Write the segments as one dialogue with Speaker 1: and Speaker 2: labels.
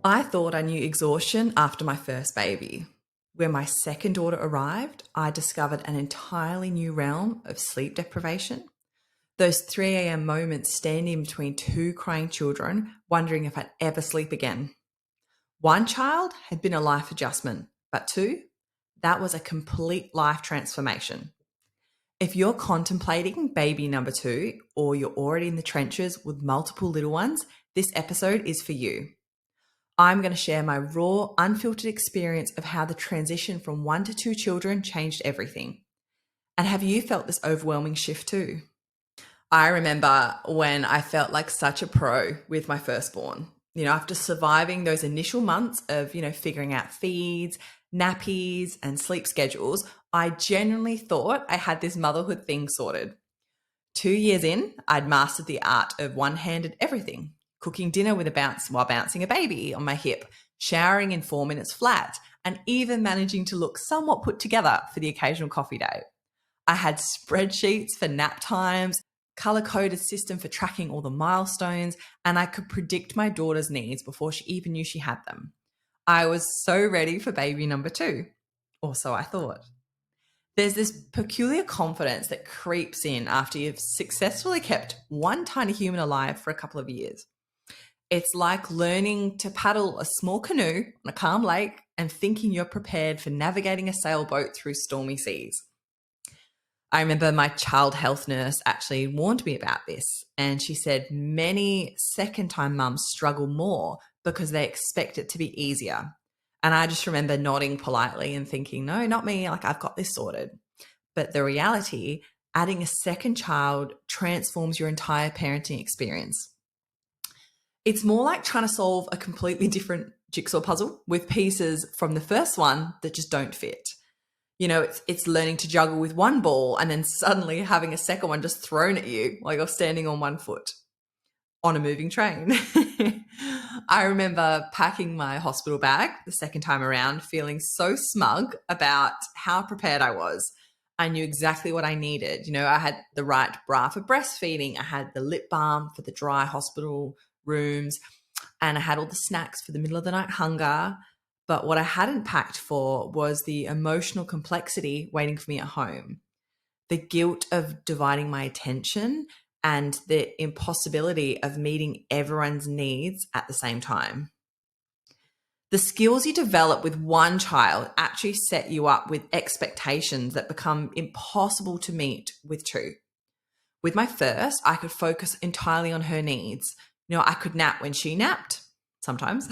Speaker 1: I thought I knew exhaustion after my first baby. When my second daughter arrived, I discovered an entirely new realm of sleep deprivation. Those 3 a.m. moments standing between two crying children, wondering if I'd ever sleep again. One child had been a life adjustment, but two, that was a complete life transformation. If you're contemplating baby number two, or you're already in the trenches with multiple little ones, this episode is for you. I'm going to share my raw, unfiltered experience of how the transition from one to two children changed everything. And have you felt this overwhelming shift too? I remember when I felt like such a pro with my firstborn. After surviving those initial months of, figuring out feeds, nappies, and sleep schedules, I genuinely thought I had this motherhood thing sorted. 2 years in, I'd mastered the art of one-handed everything. Cooking dinner with a bounce while bouncing a baby on my hip, showering in 4 minutes flat, and even managing to look somewhat put together for the occasional coffee date. I had spreadsheets for nap times, color-coded system for tracking all the milestones, and I could predict my daughter's needs before she even knew she had them. I was so ready for baby number two, or so I thought. There's this peculiar confidence that creeps in after you've successfully kept one tiny human alive for a couple of years. It's like learning to paddle a small canoe on a calm lake and thinking you're prepared for navigating a sailboat through stormy seas. I remember my child health nurse actually warned me about this, and she said many second-time mums struggle more because they expect it to be easier. And I just remember nodding politely and thinking, no, not me, like I've got this sorted. But the reality, adding a second child transforms your entire parenting experience. It's more like trying to solve a completely different jigsaw puzzle with pieces from the first one that just don't fit. It's learning to juggle with one ball and then suddenly having a second one just thrown at you while you're standing on one foot on a moving train. I remember packing my hospital bag the second time around, feeling so smug about how prepared I was. I knew exactly what I needed. I had the right bra for breastfeeding. I had the lip balm for the dry hospital rooms, and I had all the snacks for the middle of the night hunger. But what I hadn't packed for was the emotional complexity waiting for me at home, the guilt of dividing my attention, and the impossibility of meeting everyone's needs at the same time. The skills you develop with one child actually set you up with expectations that become impossible to meet with two. With my first, I could focus entirely on her needs. I could nap when she napped, sometimes.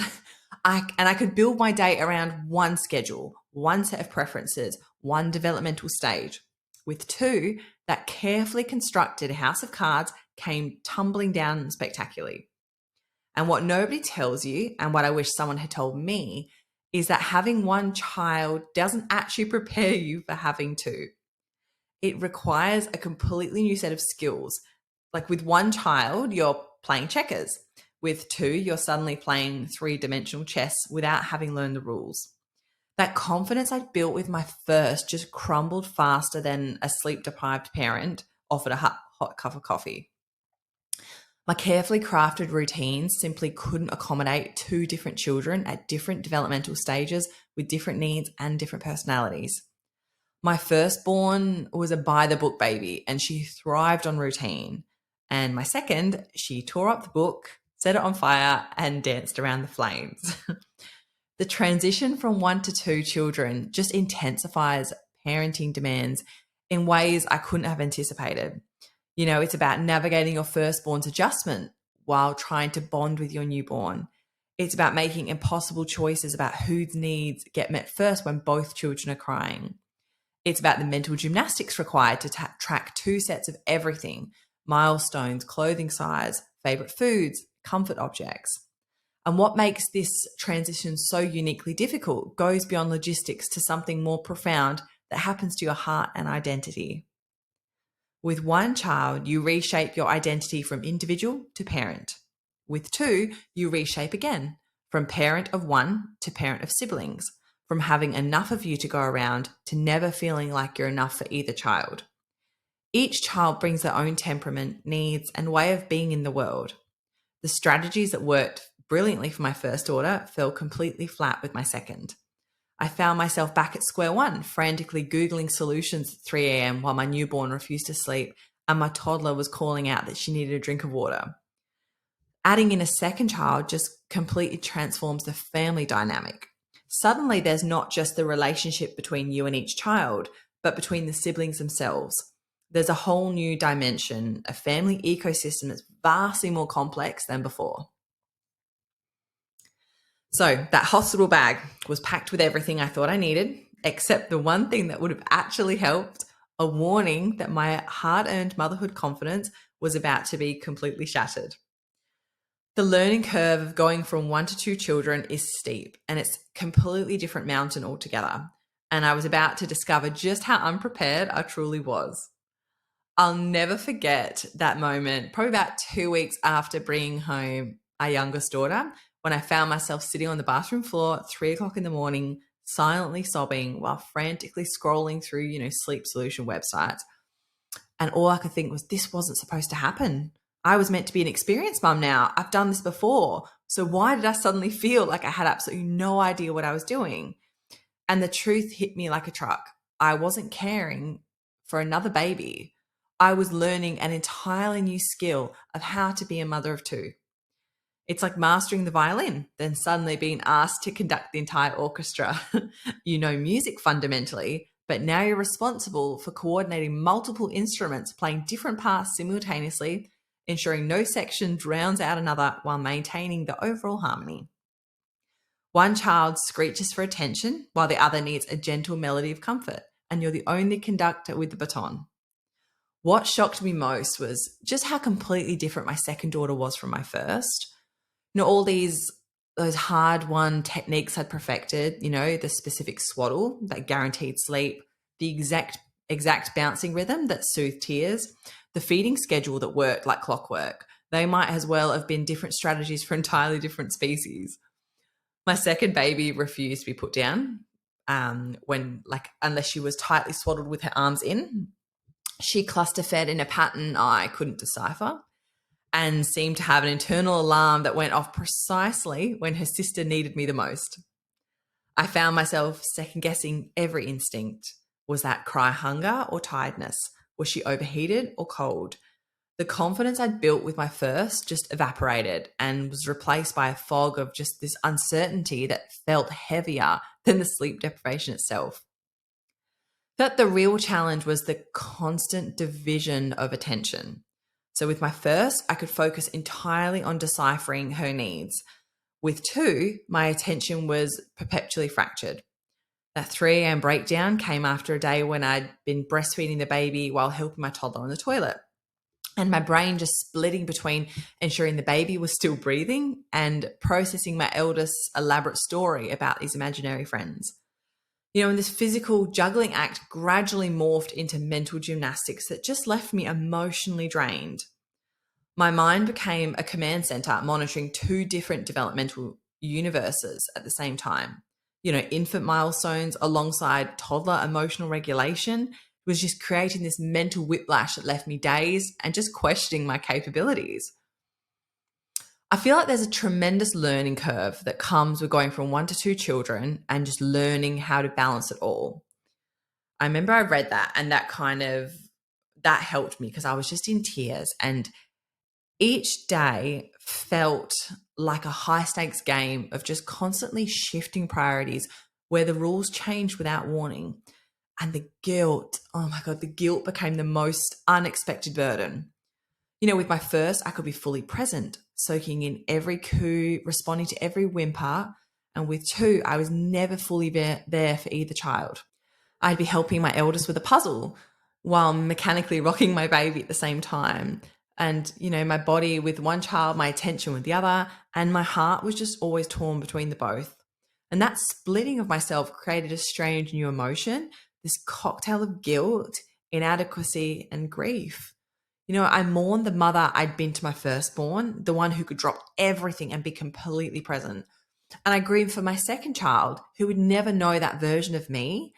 Speaker 1: I could build my day around one schedule, one set of preferences, one developmental stage. With two, that carefully constructed house of cards came tumbling down spectacularly. And what nobody tells you, and what I wish someone had told me, is that having one child doesn't actually prepare you for having two. It requires a completely new set of skills. Like with one child, you're playing checkers. With two, you're suddenly playing three-dimensional chess without having learned the rules. That confidence I built with my first just crumbled faster than a sleep-deprived parent offered a hot cup of coffee. My carefully crafted routines simply couldn't accommodate two different children at different developmental stages with different needs and different personalities. My firstborn was a by-the-book baby, and she thrived on routine. And my second, she tore up the book, set it on fire, and danced around the flames. The transition from one to two children just intensifies parenting demands in ways I couldn't have anticipated. It's about navigating your firstborn's adjustment while trying to bond with your newborn. It's about making impossible choices about whose needs get met first when both children are crying. It's about the mental gymnastics required to track two sets of everything: milestones, clothing size, favorite foods, comfort objects. And what makes this transition so uniquely difficult goes beyond logistics to something more profound that happens to your heart and identity. With one child, you reshape your identity from individual to parent. With two, you reshape again, from parent of one to parent of siblings, from having enough of you to go around to never feeling like you're enough for either child. Each child brings their own temperament, needs, and way of being in the world. The strategies that worked brilliantly for my first daughter fell completely flat with my second. I found myself back at square one, frantically Googling solutions at 3 a.m. while my newborn refused to sleep and my toddler was calling out that she needed a drink of water. Adding in a second child just completely transforms the family dynamic. Suddenly, there's not just the relationship between you and each child, but between the siblings themselves. There's a whole new dimension, a family ecosystem that's vastly more complex than before. So that hospital bag was packed with everything I thought I needed, except the one thing that would have actually helped, a warning that my hard-earned motherhood confidence was about to be completely shattered. The learning curve of going from 1 to 2 children is steep, and it's a completely different mountain altogether. And I was about to discover just how unprepared I truly was. I'll never forget that moment, probably about 2 weeks after bringing home our youngest daughter, when I found myself sitting on the bathroom floor at 3 o'clock in the morning, silently sobbing while frantically scrolling through, sleep solution websites. And all I could think was, this wasn't supposed to happen. I was meant to be an experienced mum now. I've done this before. So why did I suddenly feel like I had absolutely no idea what I was doing? And the truth hit me like a truck. I wasn't caring for another baby. I was learning an entirely new skill of how to be a mother of two. It's like mastering the violin, then suddenly being asked to conduct the entire orchestra. You know music fundamentally, but now you're responsible for coordinating multiple instruments playing different parts simultaneously, ensuring no section drowns out another while maintaining the overall harmony. One child screeches for attention while the other needs a gentle melody of comfort, and you're the only conductor with the baton. What shocked me most was just how completely different my second daughter was from my first. All those hard-won techniques I'd perfected, the specific swaddle that guaranteed sleep, the exact bouncing rhythm that soothed tears, the feeding schedule that worked like clockwork. They might as well have been different strategies for entirely different species. My second baby refused to be put down unless she was tightly swaddled with her arms in. She cluster fed in a pattern I couldn't decipher and seemed to have an internal alarm that went off precisely when her sister needed me the most. I found myself second-guessing every instinct. Was that cry hunger or tiredness? Was she overheated or cold? The confidence I'd built with my first just evaporated and was replaced by a fog of just this uncertainty that felt heavier than the sleep deprivation itself. That the real challenge was the constant division of attention. So with my first, I could focus entirely on deciphering her needs. With two, my attention was perpetually fractured. That 3 a.m. breakdown came after a day when I'd been breastfeeding the baby while helping my toddler on the toilet. And my brain just splitting between ensuring the baby was still breathing and processing my eldest's elaborate story about these imaginary friends. And this physical juggling act gradually morphed into mental gymnastics that just left me emotionally drained. My mind became a command center monitoring 2 different developmental universes at the same time. Infant milestones alongside toddler emotional regulation was just creating this mental whiplash that left me dazed and just questioning my capabilities. I feel like there's a tremendous learning curve that comes with going from 1 to 2 children and just learning how to balance it all. I remember I read that and that helped me because I was just in tears, and each day felt like a high stakes game of just constantly shifting priorities where the rules changed without warning. And the guilt, oh my God, the guilt became the most unexpected burden. With my first, I could be fully present, soaking in every coo, responding to every whimper. And with two, I was never fully there for either child. I'd be helping my eldest with a puzzle while mechanically rocking my baby at the same time. And, my body with one child, my attention with the other, and my heart was just always torn between the both. And that splitting of myself created a strange new emotion, this cocktail of guilt, inadequacy, and grief. I mourned the mother I'd been to my firstborn, the one who could drop everything and be completely present. And I grieved for my second child, who would never know that version of me.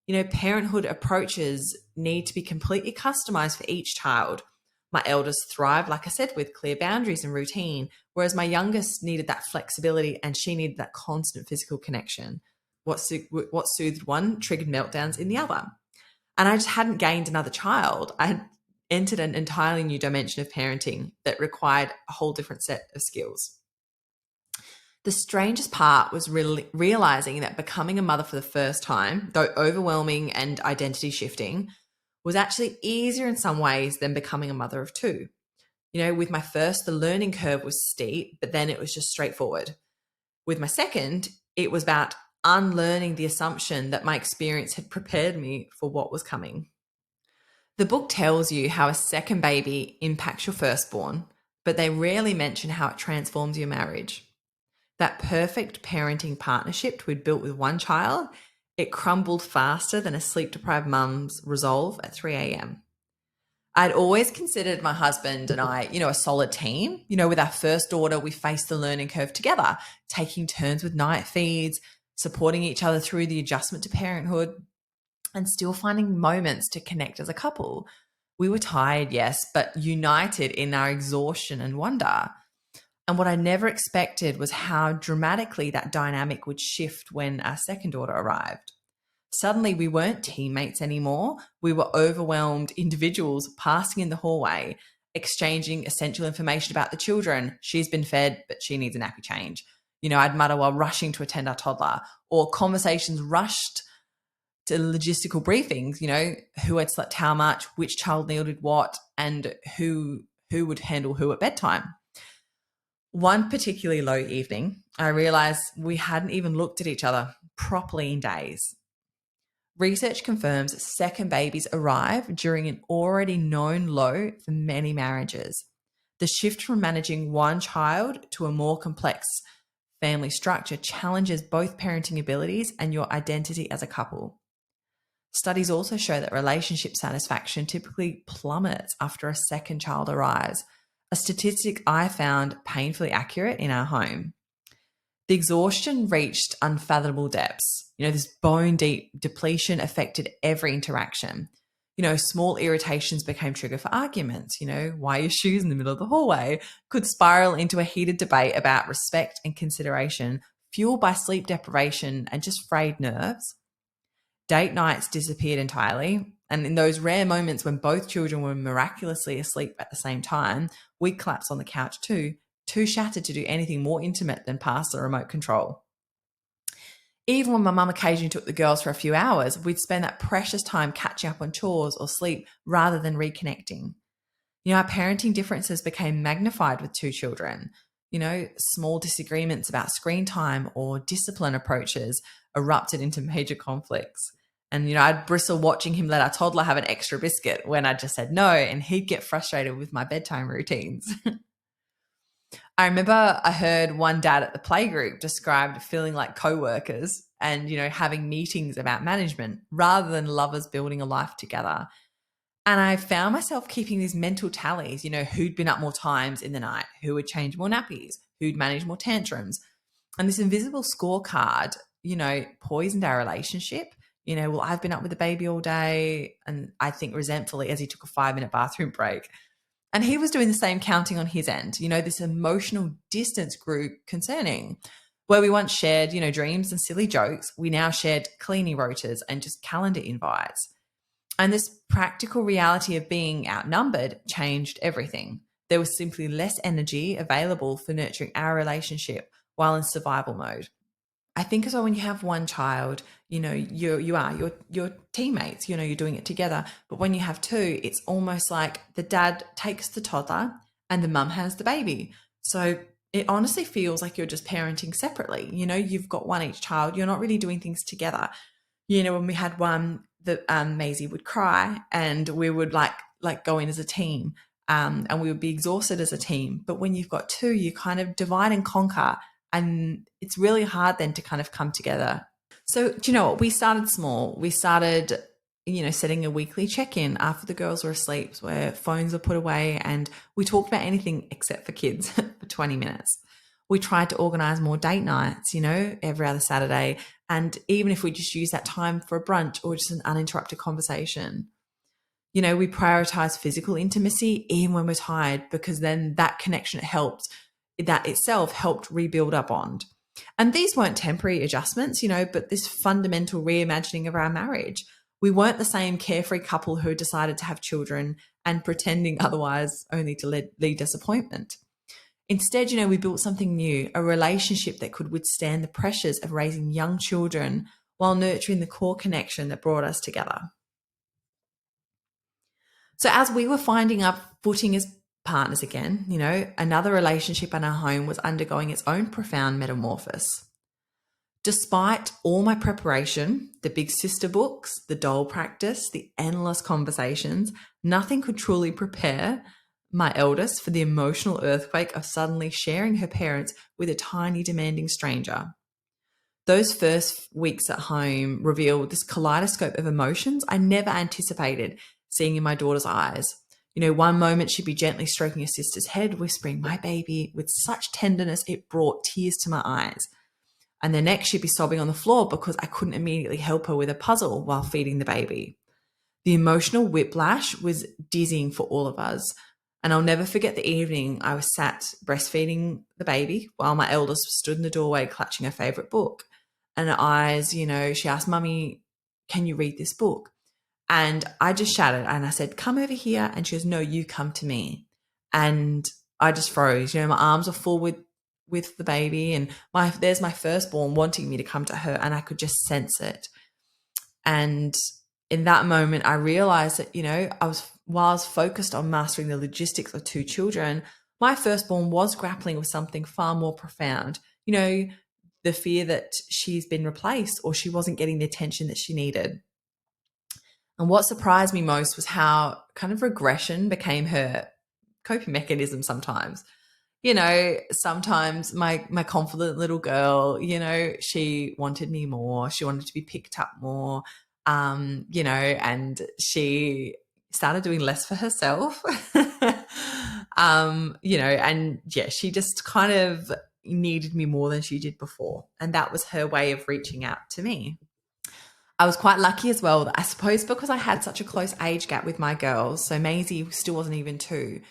Speaker 1: Parenthood approaches need to be completely customized for each child. My eldest thrived, like I said, with clear boundaries and routine, whereas my youngest needed that flexibility and she needed that constant physical connection. What soothed one triggered meltdowns in the other. And I just hadn't gained another child. I had entered an entirely new dimension of parenting that required a whole different set of skills. The strangest part was really realizing that becoming a mother for the first time, though overwhelming and identity shifting, was actually easier in some ways than becoming a mother of two. With my first, the learning curve was steep, but then it was just straightforward. With my second, it was about unlearning the assumption that my experience had prepared me for what was coming. The book tells you how a second baby impacts your firstborn, but they rarely mention how it transforms your marriage. That perfect parenting partnership we'd built with one child, it crumbled faster than a sleep-deprived mum's resolve at 3 a.m. I'd always considered my husband and I, a solid team. With our first daughter, we faced the learning curve together, taking turns with night feeds, supporting each other through the adjustment to parenthood, and still finding moments to connect as a couple. We were tired, yes, but united in our exhaustion and wonder. And what I never expected was how dramatically that dynamic would shift when our second daughter arrived. Suddenly, we weren't teammates anymore. We were overwhelmed individuals passing in the hallway, exchanging essential information about the children. She's been fed, but she needs a nappy change. I'd mutter while rushing to attend our toddler, or conversations rushed to logistical briefings, who had slept how much, which child needed what, and who would handle who at bedtime. One particularly low evening, I realized we hadn't even looked at each other properly in days. Research confirms second babies arrive during an already known low for many marriages. The shift from managing one child to a more complex family structure challenges both parenting abilities and your identity as a couple. Studies also show that relationship satisfaction typically plummets after a second child arrives, a statistic I found painfully accurate in our home. The exhaustion reached unfathomable depths. This bone deep depletion affected every interaction. Small irritations became trigger for arguments. Why are your shoes in the middle of the hallway? Could spiral into a heated debate about respect and consideration, fueled by sleep deprivation and just frayed nerves. Date nights disappeared entirely. And in those rare moments when both children were miraculously asleep at the same time, we'd collapse on the couch too shattered to do anything more intimate than pass the remote control. Even when my mum occasionally took the girls for a few hours, we'd spend that precious time catching up on chores or sleep rather than reconnecting. Our parenting differences became magnified with two children. Small disagreements about screen time or discipline approaches erupted into major conflicts. And, I'd bristle watching him let our toddler have an extra biscuit when I just said no, and he'd get frustrated with my bedtime routines. I remember I heard one dad at the playgroup described feeling like co-workers and, having meetings about management rather than lovers building a life together. And I found myself keeping these mental tallies, who'd been up more times in the night, who would change more nappies, who'd manage more tantrums. And this invisible scorecard, poisoned our relationship. Well, I've been up with the baby all day, and I think resentfully as he took a 5-minute bathroom break. And he was doing the same counting on his end. This emotional distance grew concerning. Where we once shared, dreams and silly jokes, we now shared cleaning rotas and just calendar invites. And this practical reality of being outnumbered changed everything. There was simply less energy available for nurturing our relationship while in survival mode. I think as well, when you have one child, you're teammates, you're doing it together. But when you have two, it's almost like the dad takes the toddler and the mum has the baby. So it honestly feels like you're just parenting separately. You've got one each child. You're not really doing things together. When we had one, that Maisie would cry and we would like go in as a team, and we would be exhausted as a team. But when you've got two, you kind of divide and conquer, and it's really hard then to kind of come together. So do you know what? We started small. We started, setting a weekly check-in after the girls were asleep where phones were put away, and we talked about anything except for kids for 20 minutes. We tried to organize more date nights, every other Saturday. And even if we just use that time for a brunch or just an uninterrupted conversation. We prioritize physical intimacy even when we're tired, because then that connection that itself helped rebuild our bond. And these weren't temporary adjustments, but this fundamental reimagining of our marriage. We weren't the same carefree couple who decided to have children and pretending otherwise, only to lead disappointment. Instead, we built something new, a relationship that could withstand the pressures of raising young children while nurturing the core connection that brought us together. So as we were finding our footing as partners again, another relationship in our home was undergoing its own profound metamorphosis. Despite all my preparation, the big sister books, the doll practice, the endless conversations, nothing could truly prepare my eldest for the emotional earthquake of suddenly sharing her parents with a tiny, demanding stranger. Those first weeks at home revealed this kaleidoscope of emotions I never anticipated seeing in my daughter's eyes. One moment she'd be gently stroking her sister's head, whispering, "My baby," with such tenderness it brought tears to my eyes. And the next she'd be sobbing on the floor because I couldn't immediately help her with a puzzle while feeding the baby. The emotional whiplash was dizzying for all of us. And I'll never forget the evening I was sat breastfeeding the baby while my eldest stood in the doorway clutching her favorite book. And her eyes, she asked, "Mummy, can you read this book?" And I just shouted and I said, "Come over here." And she goes, "No, you come to me." And I just froze. My arms were full with the baby, and there's my firstborn wanting me to come to her, and I could just sense it. And in that moment, I realized that, while I was focused on mastering the logistics of two children, my firstborn was grappling with something far more profound. The fear that she's been replaced or she wasn't getting the attention that she needed. And what surprised me most was how kind of regression became her coping mechanism sometimes. Sometimes my confident little girl, she wanted me more. She wanted to be picked up more, and she started doing less for herself. And yeah, she just kind of needed me more than she did before. And that was her way of reaching out to me. I was quite lucky as well, I suppose, because I had such a close age gap with my girls. So Maisie still wasn't even 2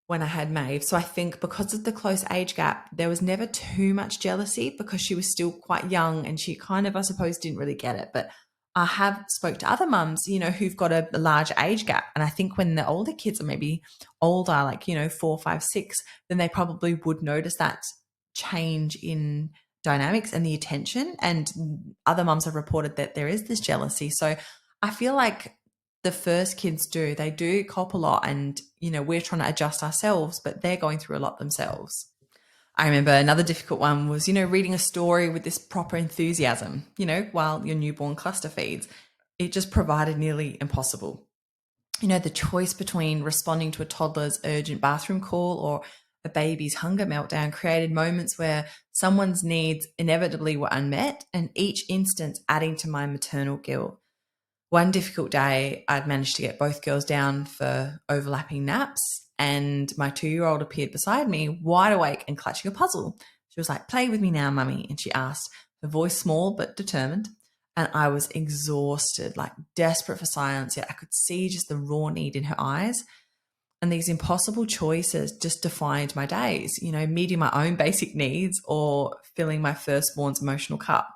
Speaker 1: when I had Maeve. So I think because of the close age gap, there was never too much jealousy because she was still quite young and she kind of, I suppose, didn't really get it. But I have spoke to other mums, who've got a large age gap. And I think when the older kids are maybe older, like, 4, 5, 6, then they probably would notice that change in dynamics and the attention. And other mums have reported that there is this jealousy. So I feel like the first kids they do cop a lot, and we're trying to adjust ourselves, but they're going through a lot themselves. I remember another difficult one was reading a story with this proper enthusiasm while your newborn cluster feeds. It just provided nearly impossible. The choice between responding to a toddler's urgent bathroom call or a baby's hunger meltdown created moments where someone's needs inevitably were unmet, and each instance adding to my maternal guilt. One difficult day, I'd managed to get both girls down for overlapping naps, and my 2-year-old appeared beside me, wide awake and clutching a puzzle. She was like, "Play with me now, Mummy," and she asked, her voice small but determined. And I was exhausted, like desperate for silence, yet I could see just the raw need in her eyes. And these impossible choices just defined my days, meeting my own basic needs or filling my firstborn's emotional cup.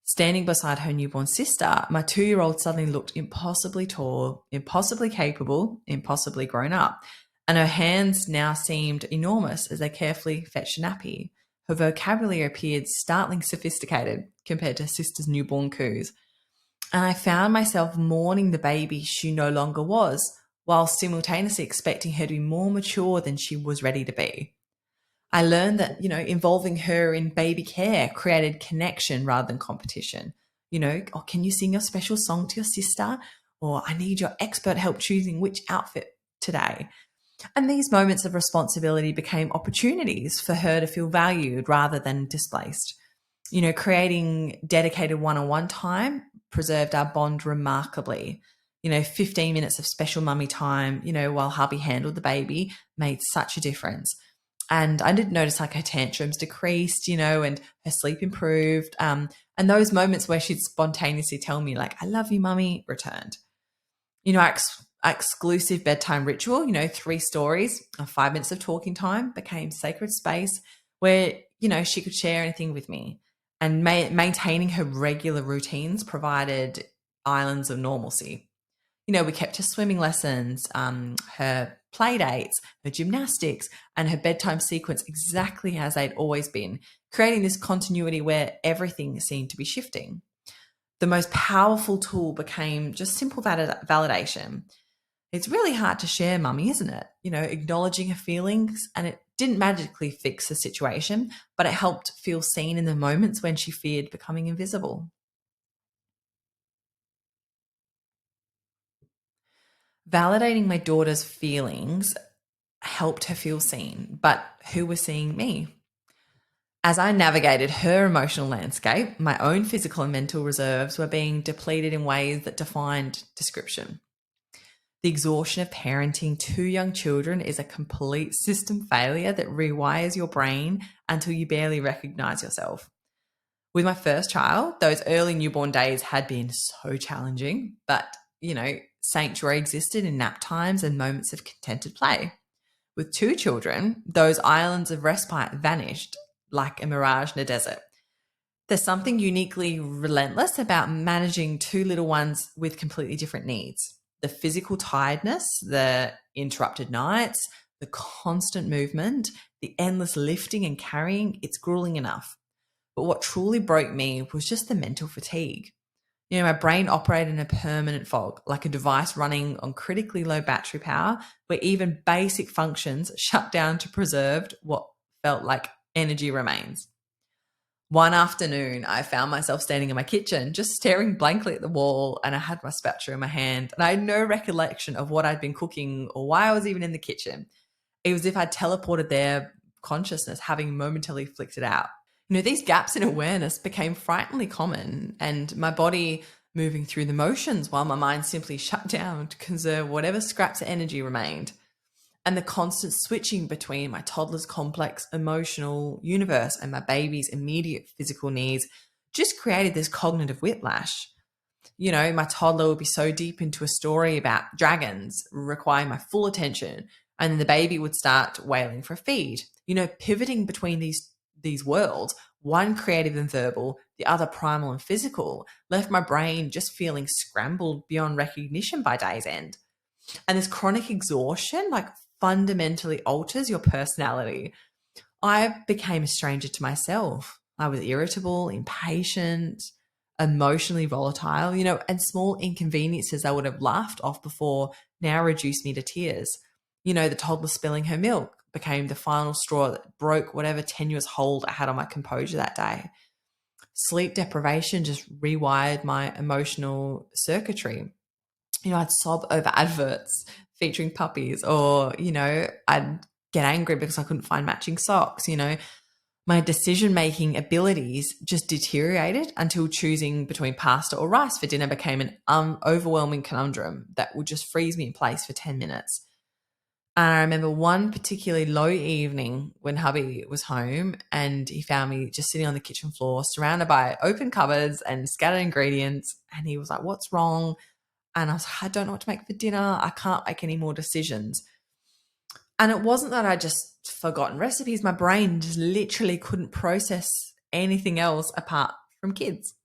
Speaker 1: Standing beside her newborn sister, my 2-year-old suddenly looked impossibly tall, impossibly capable, impossibly grown up. And her hands now seemed enormous as they carefully fetched a nappy. Her vocabulary appeared startlingly sophisticated compared to her sister's newborn coos. And I found myself mourning the baby she no longer was, while simultaneously expecting her to be more mature than she was ready to be. I learned that, involving her in baby care created connection rather than competition. "Oh, can you sing your special song to your sister?" Or, "I need your expert help choosing which outfit today." And these moments of responsibility became opportunities for her to feel valued rather than displaced. Creating dedicated one-on-one time preserved our bond remarkably. 15 minutes of special mummy time, while hubby handled the baby made such a difference. And I did notice like her tantrums decreased, and her sleep improved. And those moments where she'd spontaneously tell me like, "I love you, Mummy," returned. Our exclusive bedtime ritual, 3 stories, 5 minutes of talking time became sacred space where, she could share anything with me. And maintaining her regular routines provided islands of normalcy. We kept her swimming lessons, her play dates, her gymnastics, and her bedtime sequence exactly as they'd always been, creating this continuity where everything seemed to be shifting. The most powerful tool became just simple validation. It's really hard to share, mummy, isn't it? Acknowledging her feelings, and it didn't magically fix the situation, but it helped feel seen in the moments when she feared becoming invisible. Validating my daughter's feelings helped her feel seen, but who was seeing me? As I navigated her emotional landscape, my own physical and mental reserves were being depleted in ways that defined description. The exhaustion of parenting 2 young children is a complete system failure that rewires your brain until you barely recognize yourself. With my first child, those early newborn days had been so challenging, but, sanctuary existed in nap times and moments of contented play. With 2 children, those islands of respite vanished like a mirage in a desert. There's something uniquely relentless about managing 2 little ones with completely different needs. The physical tiredness, the interrupted nights, the constant movement, the endless lifting and carrying, it's grueling enough. But what truly broke me was just the mental fatigue. My brain operated in a permanent fog, like a device running on critically low battery power, where even basic functions shut down to preserve what felt like energy remains. One afternoon, I found myself standing in my kitchen, just staring blankly at the wall, and I had my spatula in my hand, and I had no recollection of what I'd been cooking or why I was even in the kitchen. It was as if I'd teleported there, consciousness having momentarily flicked it out. These gaps in awareness became frighteningly common, and my body moving through the motions while my mind simply shut down to conserve whatever scraps of energy remained. And the constant switching between my toddler's complex emotional universe and my baby's immediate physical needs just created this cognitive whiplash. My toddler would be so deep into a story about dragons, requiring my full attention, and then the baby would start wailing for a feed. Pivoting between these worlds, one creative and verbal, the other primal and physical, left my brain just feeling scrambled beyond recognition by day's end. And this chronic exhaustion, fundamentally alters your personality. I became a stranger to myself. I was irritable, impatient, emotionally volatile, and small inconveniences I would have laughed off before now reduced me to tears. The toddler spilling her milk became the final straw that broke whatever tenuous hold I had on my composure that day. Sleep deprivation just rewired my emotional circuitry. I'd sob over adverts featuring puppies, or, I'd get angry because I couldn't find matching socks. My decision making abilities just deteriorated until choosing between pasta or rice for dinner became an overwhelming conundrum that would just freeze me in place for 10 minutes. And I remember one particularly low evening when hubby was home and he found me just sitting on the kitchen floor surrounded by open cupboards and scattered ingredients. And he was like, "What's wrong?" And I was like, "I don't know what to make for dinner. I can't make any more decisions." And it wasn't that I just forgotten recipes. My brain just literally couldn't process anything else apart from kids.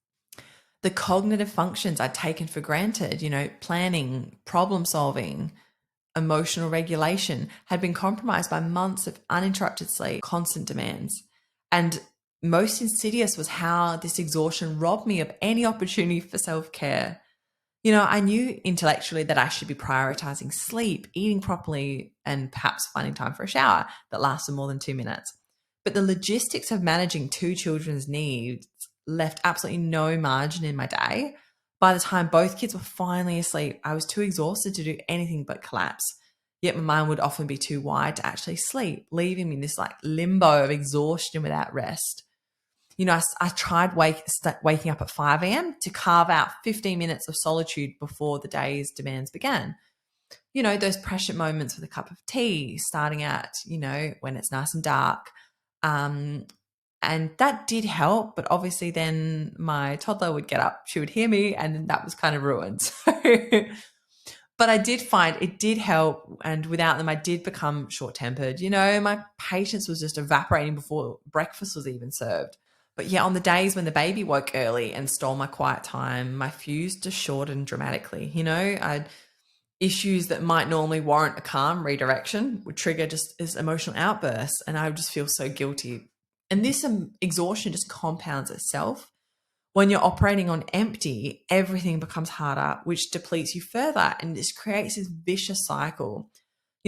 Speaker 1: The cognitive functions I'd taken for granted, planning, problem solving, emotional regulation, had been compromised by months of uninterrupted sleep, constant demands. And most insidious was how this exhaustion robbed me of any opportunity for self-care. I knew intellectually that I should be prioritizing sleep, eating properly, and perhaps finding time for a shower that lasted more than 2 minutes. But the logistics of managing 2 children's needs left absolutely no margin in my day. By the time both kids were finally asleep, I was too exhausted to do anything but collapse. Yet my mind would often be too wide to actually sleep, leaving me in this limbo of exhaustion without rest. I tried waking up at 5 a.m. to carve out 15 minutes of solitude before the day's demands began. Those precious moments with a cup of tea, starting out, when it's nice and dark. And that did help, but obviously then my toddler would get up, she would hear me, and that was kind of ruined. But I did find it did help. And without them, I did become short tempered. My patience was just evaporating before breakfast was even served. But yeah, on the days when the baby woke early and stole my quiet time, my fuse just shortened dramatically. I'd issues that might normally warrant a calm redirection would trigger just this emotional outbursts, and I would just feel so guilty. And this exhaustion just compounds itself. When you're operating on empty, everything becomes harder, which depletes you further, and this creates this vicious cycle.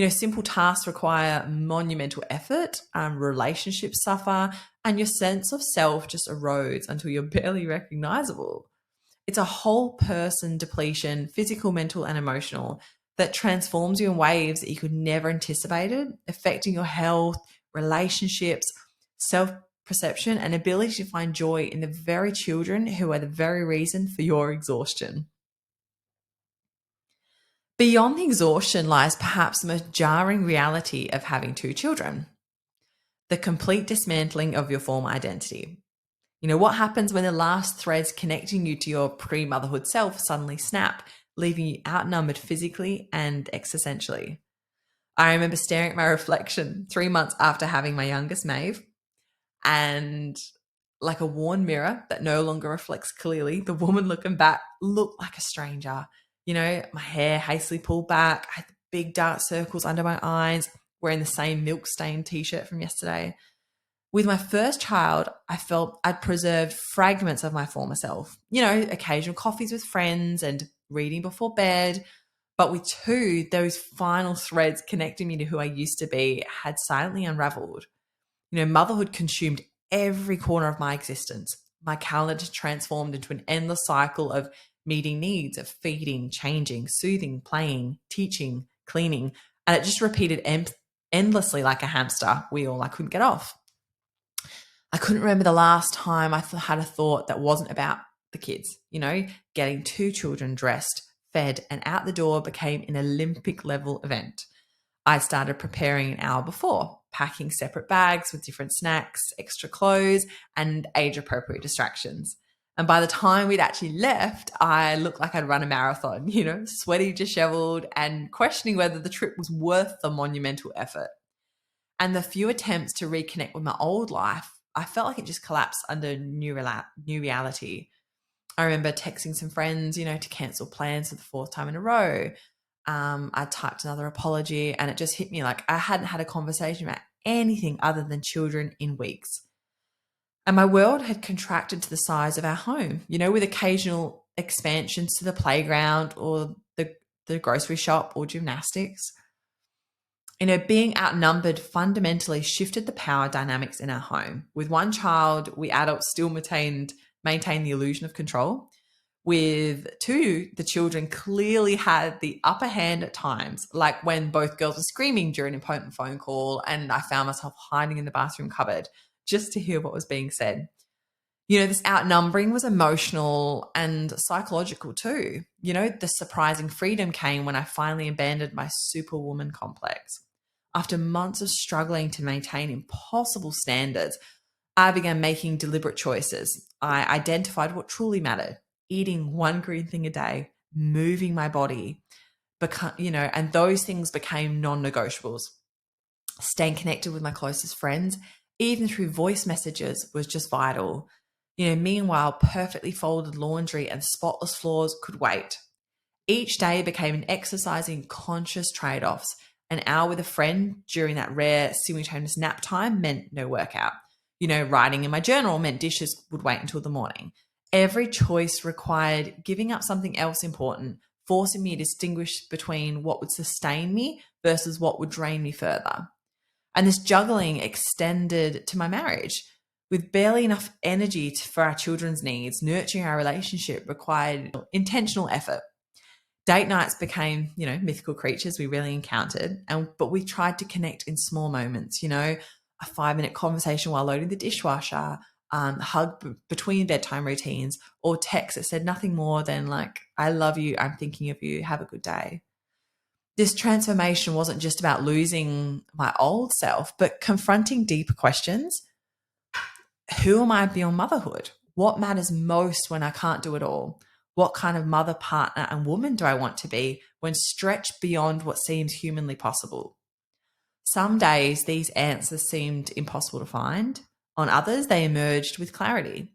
Speaker 1: Simple tasks require monumental effort, relationships suffer, and your sense of self just erodes until you're barely recognizable. It's a whole person depletion, physical, mental, and emotional, that transforms you in waves that you could never anticipated, affecting your health, relationships, self perception, and ability to find joy in the very children who are the very reason for your exhaustion. Beyond the exhaustion lies perhaps the most jarring reality of having two children: the complete dismantling of your former identity. What happens when the last threads connecting you to your pre motherhood self suddenly snap, leaving you outnumbered physically and existentially? I remember staring at my reflection 3 months after having my youngest, Maeve, and like a worn mirror that no longer reflects clearly, the woman looking back looked like a stranger. My hair hastily pulled back, I had big dark circles under my eyes, wearing the same milk stained t shirt from yesterday. With my first child, I felt I'd preserved fragments of my former self, occasional coffees with friends and reading before bed. But with two, those final threads connecting me to who I used to be had silently unraveled. Motherhood consumed every corner of my existence. My calendar transformed into an endless cycle of meeting needs, of feeding, changing, soothing, playing, teaching, cleaning. And it just repeated endlessly like a hamster wheel I couldn't get off. I couldn't remember the last time I had a thought that wasn't about the kids. Getting two children dressed, fed, and out the door became an Olympic level event. I started preparing an hour before, packing separate bags with different snacks, extra clothes, and age appropriate distractions. And by the time we'd actually left, I looked like I'd run a marathon, sweaty, disheveled, and questioning whether the trip was worth the monumental effort. And the few attempts to reconnect with my old life, I felt like it just collapsed under new reality. I remember texting some friends, to cancel plans for the fourth time in a row. I typed another apology, and it just hit me like I hadn't had a conversation about anything other than children in weeks. And my world had contracted to the size of our home, with occasional expansions to the playground or the grocery shop or gymnastics. Being outnumbered fundamentally shifted the power dynamics in our home. With one child, we adults still maintained the illusion of control. With two, the children clearly had the upper hand at times, like when both girls were screaming during an important phone call and I found myself hiding in the bathroom cupboard just to hear what was being said. This outnumbering was emotional and psychological too. The surprising freedom came when I finally abandoned my superwoman complex. After months of struggling to maintain impossible standards, I began making deliberate choices. I identified what truly mattered: eating one green thing a day, moving my body, and those things became non-negotiables. Staying connected with my closest friends, even through voice messages, was just vital. Meanwhile, perfectly folded laundry and spotless floors could wait. Each day became an exercise in conscious trade-offs. An hour with a friend during that rare simultaneous nap time meant no workout. Writing in my journal meant dishes would wait until the morning. Every choice required giving up something else important, forcing me to distinguish between what would sustain me versus what would drain me further. And this juggling extended to my marriage. With barely enough energy for our children's needs, nurturing our relationship required intentional effort. Date nights became, mythical creatures we rarely encountered, but we tried to connect in small moments, a 5-minute conversation while loading the dishwasher, hug between bedtime routines, or text that said nothing more than like, I love you, I'm thinking of you, have a good day. This transformation wasn't just about losing my old self, but confronting deeper questions. Who am I beyond motherhood? What matters most when I can't do it all? What kind of mother, partner, and woman do I want to be when stretched beyond what seems humanly possible? Some days these answers seemed impossible to find. On others, they emerged with clarity.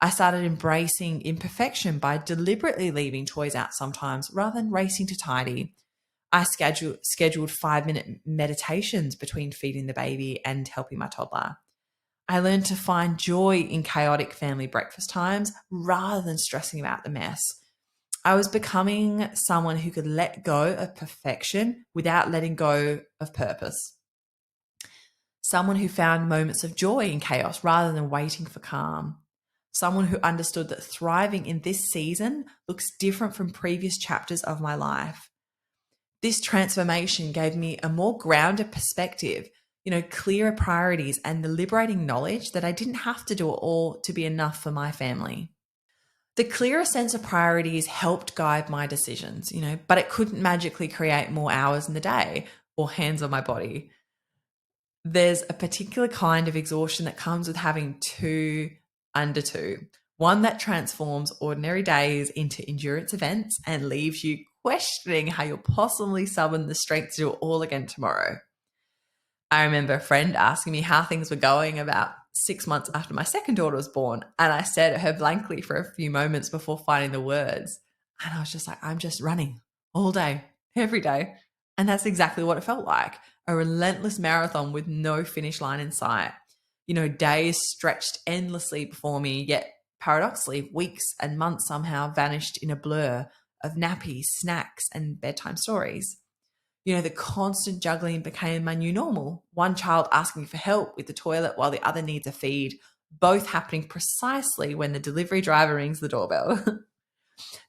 Speaker 1: I started embracing imperfection by deliberately leaving toys out sometimes rather than racing to tidy. I scheduled 5-minute meditations between feeding the baby and helping my toddler. I learned to find joy in chaotic family breakfast times rather than stressing about the mess. I was becoming someone who could let go of perfection without letting go of purpose. Someone who found moments of joy in chaos rather than waiting for calm. Someone who understood that thriving in this season looks different from previous chapters of my life. This transformation gave me a more grounded perspective, clearer priorities, and the liberating knowledge that I didn't have to do it all to be enough for my family. The clearer sense of priorities helped guide my decisions, but it couldn't magically create more hours in the day or hands on my body. There's a particular kind of exhaustion that comes with having two under two. One that transforms ordinary days into endurance events and leaves you questioning how you'll possibly summon the strength to do it all again tomorrow. I remember a friend asking me how things were going about 6 months after my second daughter was born, and I stared at her blankly for a few moments before finding the words. And I was just like, I'm just running all day, every day. And that's exactly what it felt like, a relentless marathon with no finish line in sight. Days stretched endlessly before me, yet paradoxically, weeks and months somehow vanished in a blur of nappies, snacks, and bedtime stories. The constant juggling became my new normal. One child asking for help with the toilet while the other needs a feed, both happening precisely when the delivery driver rings the doorbell.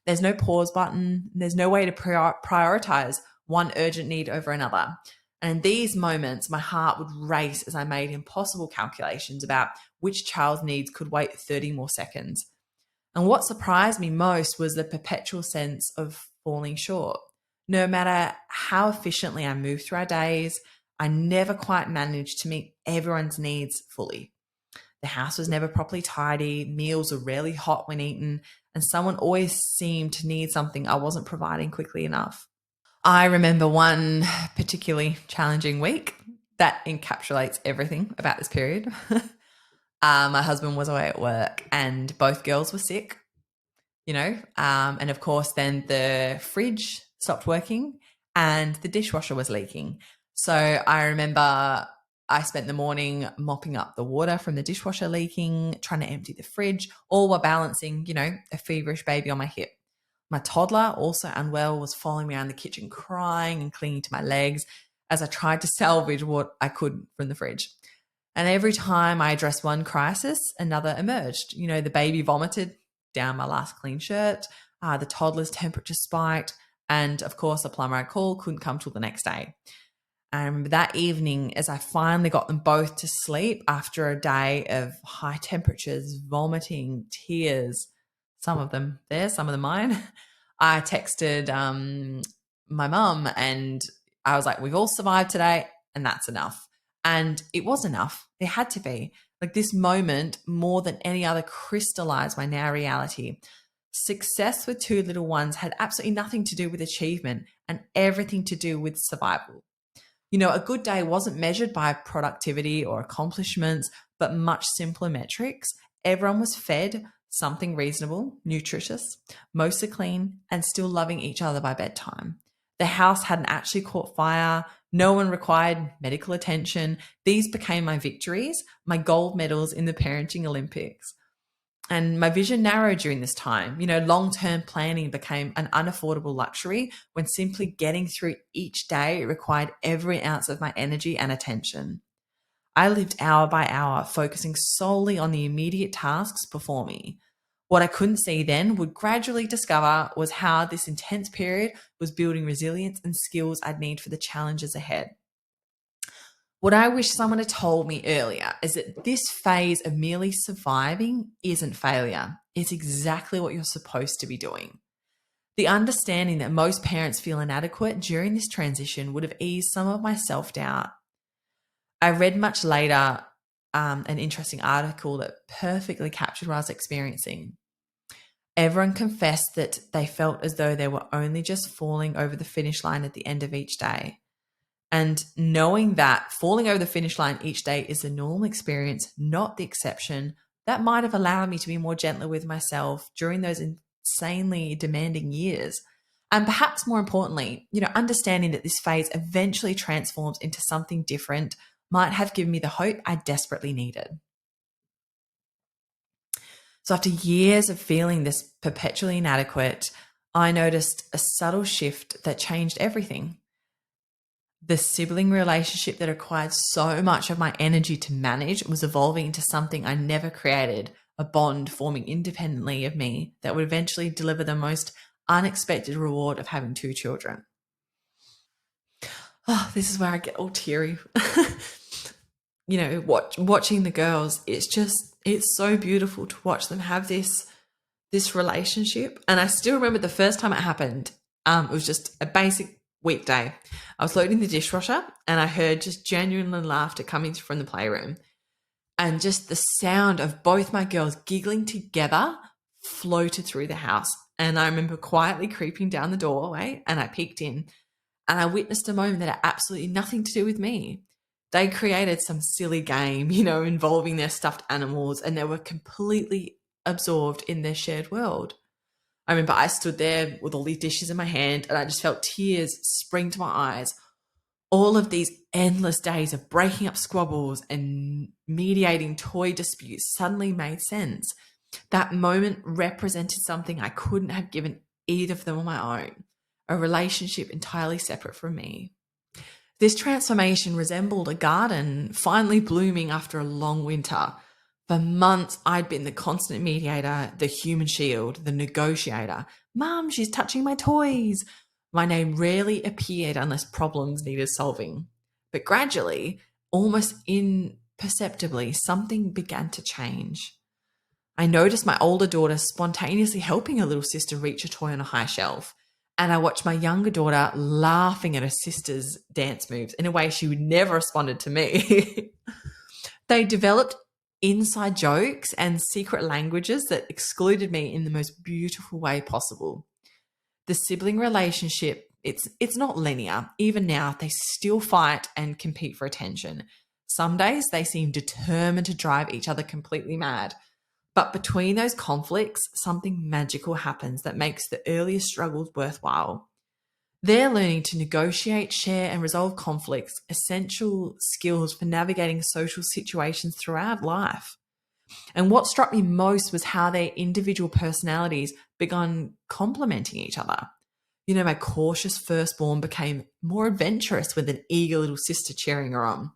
Speaker 1: There's no pause button. There's no way to prioritize one urgent need over another. And in these moments, my heart would race as I made impossible calculations about which child's needs could wait 30 more seconds. And what surprised me most was the perpetual sense of falling short. No matter how efficiently I moved through our days, I never quite managed to meet everyone's needs fully. The house was never properly tidy, meals were rarely hot when eaten, and someone always seemed to need something I wasn't providing quickly enough. I remember one particularly challenging week that encapsulates everything about this period. My husband was away at work and both girls were sick, and of course then the fridge stopped working and the dishwasher was leaking. So I remember I spent the morning mopping up the water from the dishwasher leaking, trying to empty the fridge, all while balancing, a feverish baby on my hip. My toddler, also unwell, was following me around the kitchen crying and clinging to my legs as I tried to salvage what I could from the fridge. And every time I addressed one crisis, another emerged. The baby vomited down my last clean shirt, the toddler's temperature spiked, and of course the plumber I called couldn't come till the next day. I remember that evening as I finally got them both to sleep after a day of high temperatures, vomiting, tears, some of them there, some of them mine. I texted my mum and I was like, we've all survived today and that's enough. And it was enough. It had to be. Like this moment, more than any other, crystallized my now reality. Success with two little ones had absolutely nothing to do with achievement and everything to do with survival. A good day wasn't measured by productivity or accomplishments, but much simpler metrics. Everyone was fed something reasonable, nutritious, mostly clean, and still loving each other by bedtime. The house hadn't actually caught fire. No one required medical attention. These became my victories, my gold medals in the parenting Olympics. And my vision narrowed during this time. Long-term planning became an unaffordable luxury when simply getting through each day required every ounce of my energy and attention. I lived hour by hour, focusing solely on the immediate tasks before me. What I couldn't see then would gradually discover was how this intense period was building resilience and skills I'd need for the challenges ahead. What I wish someone had told me earlier is that this phase of merely surviving isn't failure. It's exactly what you're supposed to be doing. The understanding that most parents feel inadequate during this transition would have eased some of my self-doubt. I read much later an interesting article that perfectly captured what I was experiencing. Everyone confessed that they felt as though they were only just falling over the finish line at the end of each day. And knowing that falling over the finish line each day is the normal experience, not the exception, that might have allowed me to be more gentler with myself during those insanely demanding years. And perhaps more importantly, understanding that this phase eventually transforms into something different might have given me the hope I desperately needed. So after years of feeling this perpetually inadequate, I noticed a subtle shift that changed everything. The sibling relationship that required so much of my energy to manage was evolving into something I never created, a bond forming independently of me that would eventually deliver the most unexpected reward of having two children. Oh, this is where I get all teary. Watching the girls, it's so beautiful to watch them have this relationship. And I still remember the first time it happened. It was just a basic weekday. I was loading the dishwasher and I heard just genuine laughter coming from the playroom. And just the sound of both my girls giggling together floated through the house. And I remember quietly creeping down the doorway and I peeked in and I witnessed a moment that had absolutely nothing to do with me. They created some silly game, involving their stuffed animals, and they were completely absorbed in their shared world. I remember I stood there with all these dishes in my hand and I just felt tears spring to my eyes. All of these endless days of breaking up squabbles and mediating toy disputes suddenly made sense. That moment represented something I couldn't have given either of them on my own, a relationship entirely separate from me. This transformation resembled a garden finally blooming after a long winter. For months, I'd been the constant mediator, the human shield, the negotiator. Mum, she's touching my toys. My name rarely appeared unless problems needed solving. But gradually, almost imperceptibly, something began to change. I noticed my older daughter spontaneously helping her little sister reach a toy on a high shelf. And I watched my younger daughter laughing at her sister's dance moves in a way she would never responded to me. They developed inside jokes and secret languages that excluded me in the most beautiful way possible. The sibling relationship, it's not linear. Even now, they still fight and compete for attention. Some days they seem determined to drive each other completely mad. But between those conflicts, something magical happens that makes the earliest struggles worthwhile. They're learning to negotiate, share, and resolve conflicts, essential skills for navigating social situations throughout life. And what struck me most was how their individual personalities began complementing each other. My cautious firstborn became more adventurous with an eager little sister cheering her on.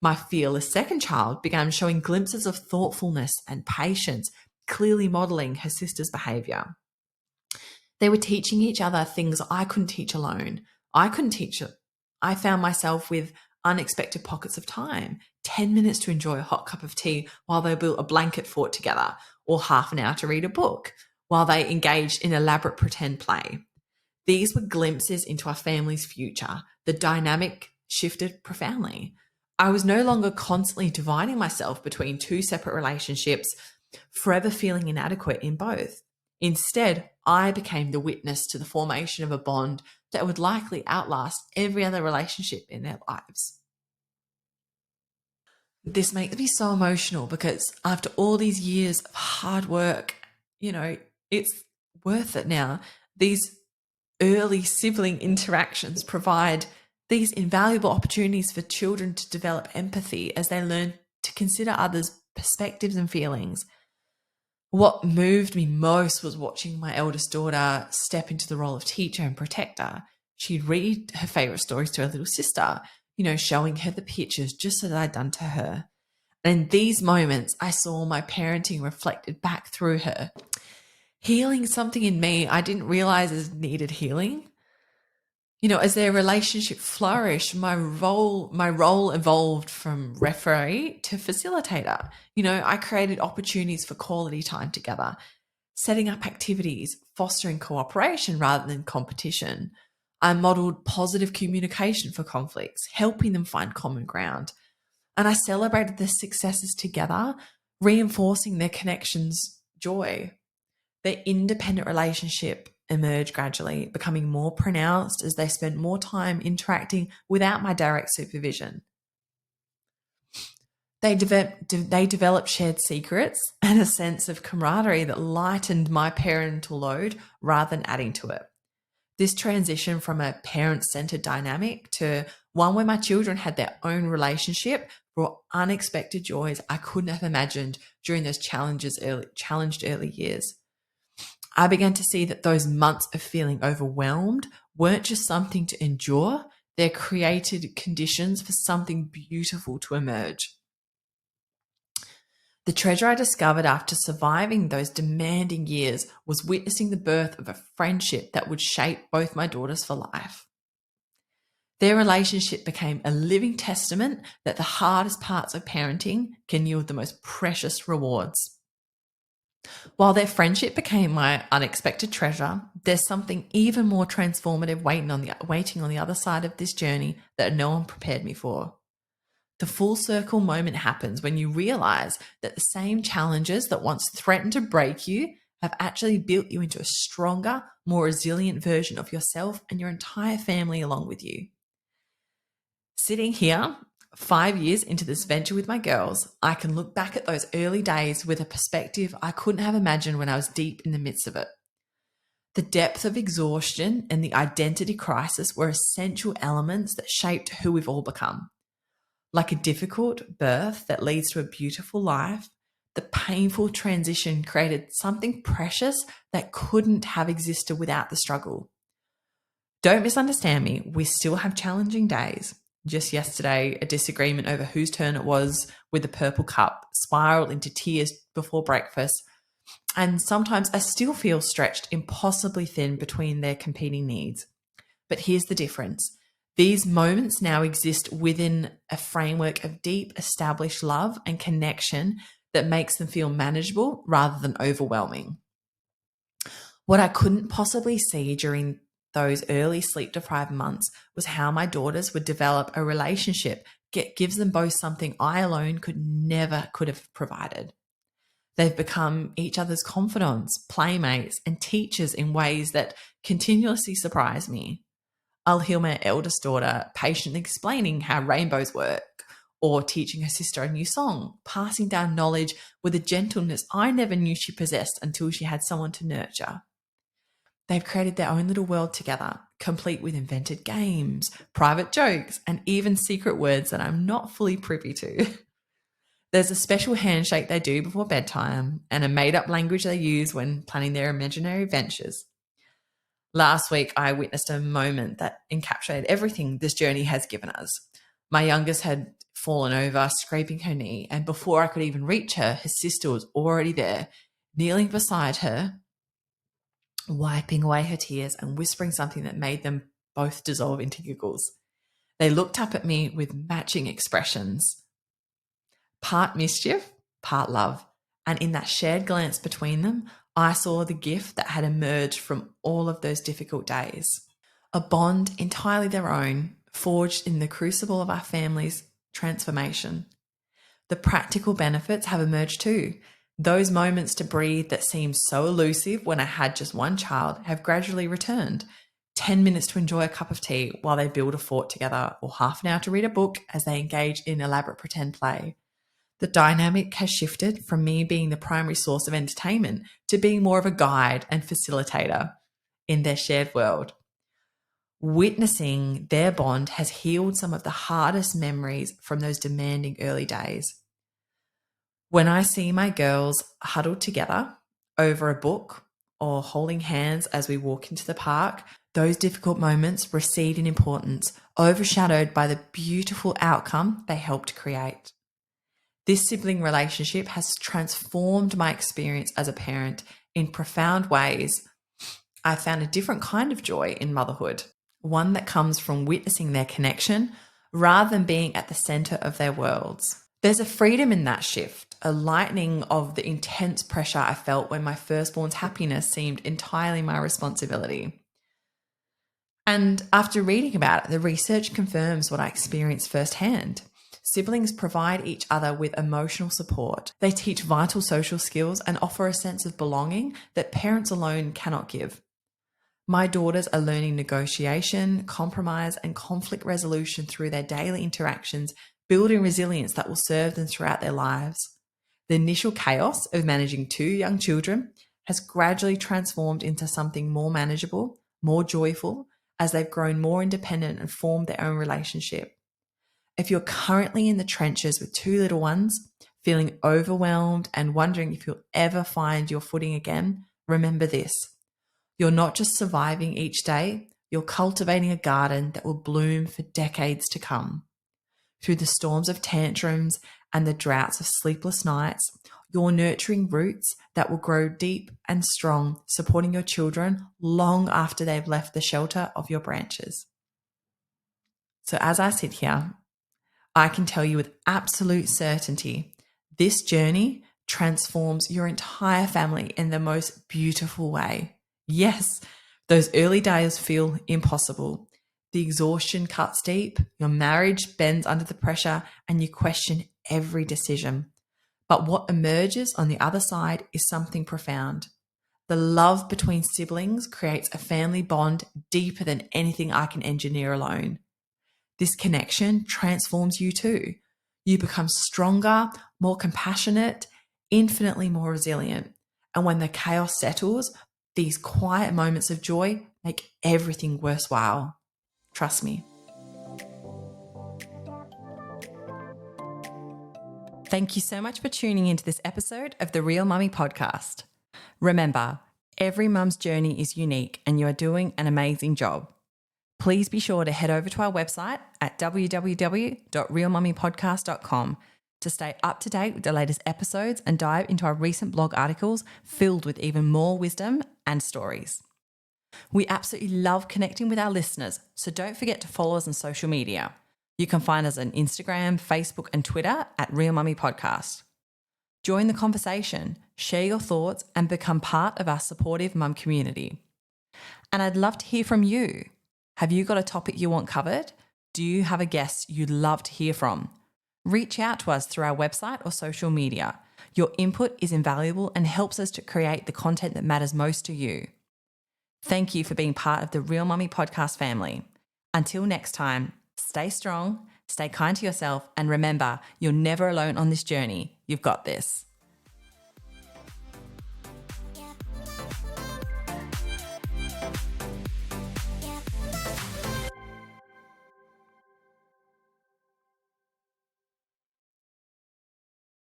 Speaker 1: My fearless second child began showing glimpses of thoughtfulness and patience, clearly modeling her sister's behavior. They were teaching each other things I couldn't teach alone. I couldn't teach it. I found myself with unexpected pockets of time, 10 minutes to enjoy a hot cup of tea while they built a blanket fort together, or half an hour to read a book while they engaged in elaborate pretend play. These were glimpses into our family's future. The dynamic shifted profoundly. I was no longer constantly dividing myself between two separate relationships, forever feeling inadequate in both. Instead, I became the witness to the formation of a bond that would likely outlast every other relationship in their lives. This makes me so emotional because after all these years of hard work, it's worth it now. These early sibling interactions provide these invaluable opportunities for children to develop empathy as they learn to consider others' perspectives and feelings. What moved me most was watching my eldest daughter step into the role of teacher and protector. She'd read her favorite stories to her little sister, showing her the pictures just as I'd done to her. And in these moments, I saw my parenting reflected back through her, healing something in me I didn't realize is needed healing. As their relationship flourished, my role evolved from referee to facilitator. I created opportunities for quality time together, setting up activities, fostering cooperation rather than competition. I modeled positive communication for conflicts, helping them find common ground. And I celebrated their successes together, reinforcing their connection's joy. Their independent relationship emerged gradually, becoming more pronounced as they spent more time interacting without my direct supervision. They developed shared secrets and a sense of camaraderie that lightened my parental load rather than adding to it. This transition from a parent-centered dynamic to one where my children had their own relationship brought unexpected joys I couldn't have imagined during those challenged early years. I began to see that those months of feeling overwhelmed weren't just something to endure, they created conditions for something beautiful to emerge. The treasure I discovered after surviving those demanding years was witnessing the birth of a friendship that would shape both my daughters for life. Their relationship became a living testament that the hardest parts of parenting can yield the most precious rewards. While their friendship became my unexpected treasure, there's something even more transformative waiting on the other side of this journey that no one prepared me for. The full circle moment happens when you realize that the same challenges that once threatened to break you have actually built you into a stronger, more resilient version of yourself and your entire family along with you. Sitting here, 5 years into this venture with my girls, I can look back at those early days with a perspective I couldn't have imagined when I was deep in the midst of it. The depth of exhaustion and the identity crisis were essential elements that shaped who we've all become. Like a difficult birth that leads to a beautiful life, the painful transition created something precious that couldn't have existed without the struggle. Don't misunderstand me, we still have challenging days. Just yesterday, a disagreement over whose turn it was with the purple cup spiraled into tears before breakfast, and sometimes I still feel stretched impossibly thin between their competing needs. But here's the difference. These moments now exist within a framework of deep, established love and connection that makes them feel manageable rather than overwhelming. What I couldn't possibly see during those early sleep-deprived months was how my daughters would develop a relationship that gives them both something I alone could have provided. They've become each other's confidants, playmates, and teachers in ways that continuously surprise me. I'll hear my eldest daughter patiently explaining how rainbows work, or teaching her sister a new song, passing down knowledge with a gentleness I never knew she possessed until she had someone to nurture. They've created their own little world together, complete with invented games, private jokes, and even secret words that I'm not fully privy to. There's a special handshake they do before bedtime and a made-up language they use when planning their imaginary ventures. Last week, I witnessed a moment that encapsulated everything this journey has given us. My youngest had fallen over, scraping her knee, and before I could even reach her, her sister was already there, kneeling beside her, wiping away her tears and whispering something that made them both dissolve into giggles. They looked up at me with matching expressions, part mischief, part love, and in that shared glance between them, I saw the gift that had emerged from all of those difficult days. A bond entirely their own, forged in the crucible of our family's transformation. The practical benefits have emerged too. Those moments to breathe that seemed so elusive when I had just one child have gradually returned. 10 minutes to enjoy a cup of tea while they build a fort together, or half an hour to read a book as they engage in elaborate pretend play. The dynamic has shifted from me being the primary source of entertainment to being more of a guide and facilitator in their shared world. Witnessing their bond has healed some of the hardest memories from those demanding early days. When I see my girls huddled together over a book or holding hands as we walk into the park, those difficult moments recede in importance, overshadowed by the beautiful outcome they helped create. This sibling relationship has transformed my experience as a parent in profound ways. I found a different kind of joy in motherhood, one that comes from witnessing their connection rather than being at the center of their worlds. There's a freedom in that shift, a lightening of the intense pressure I felt when my firstborn's happiness seemed entirely my responsibility. And after reading about it, the research confirms what I experienced firsthand. Siblings provide each other with emotional support. They teach vital social skills and offer a sense of belonging that parents alone cannot give. My daughters are learning negotiation, compromise, and conflict resolution through their daily interactions, building resilience that will serve them throughout their lives. The initial chaos of managing 2 young children has gradually transformed into something more manageable, more joyful, as they've grown more independent and formed their own relationship. If you're currently in the trenches with 2 little ones, feeling overwhelmed and wondering if you'll ever find your footing again, remember this. You're not just surviving each day, you're cultivating a garden that will bloom for decades to come. Through the storms of tantrums and the droughts of sleepless nights, you're nurturing roots that will grow deep and strong, supporting your children long after they've left the shelter of your branches. So as I sit here, I can tell you with absolute certainty, this journey transforms your entire family in the most beautiful way. Yes, those early days feel impossible. The exhaustion cuts deep, your marriage bends under the pressure, and you question every decision. But what emerges on the other side is something profound. The love between siblings creates a family bond deeper than anything I can engineer alone. This connection transforms you too. You become stronger, more compassionate, infinitely more resilient. And when the chaos settles, these quiet moments of joy make everything worthwhile. Trust me. Thank you so much for tuning into this episode of the Real Mummy podcast. Remember, every mum's journey is unique and you are doing an amazing job. Please be sure to head over to our website at www.realmummypodcast.com to stay up to date with the latest episodes and dive into our recent blog articles filled with even more wisdom and stories. We absolutely love connecting with our listeners, so don't forget to follow us on social media. You can find us on Instagram, Facebook, and Twitter at Real Mummy Podcast. Join the conversation, share your thoughts, and become part of our supportive mum community. And I'd love to hear from you. Have you got a topic you want covered? Do you have a guest you'd love to hear from? Reach out to us through our website or social media. Your input is invaluable and helps us to create the content that matters most to you. Thank you for being part of the Real Mummy podcast family. Until next time, stay strong, stay kind to yourself, and remember, you're never alone on this journey. You've got this.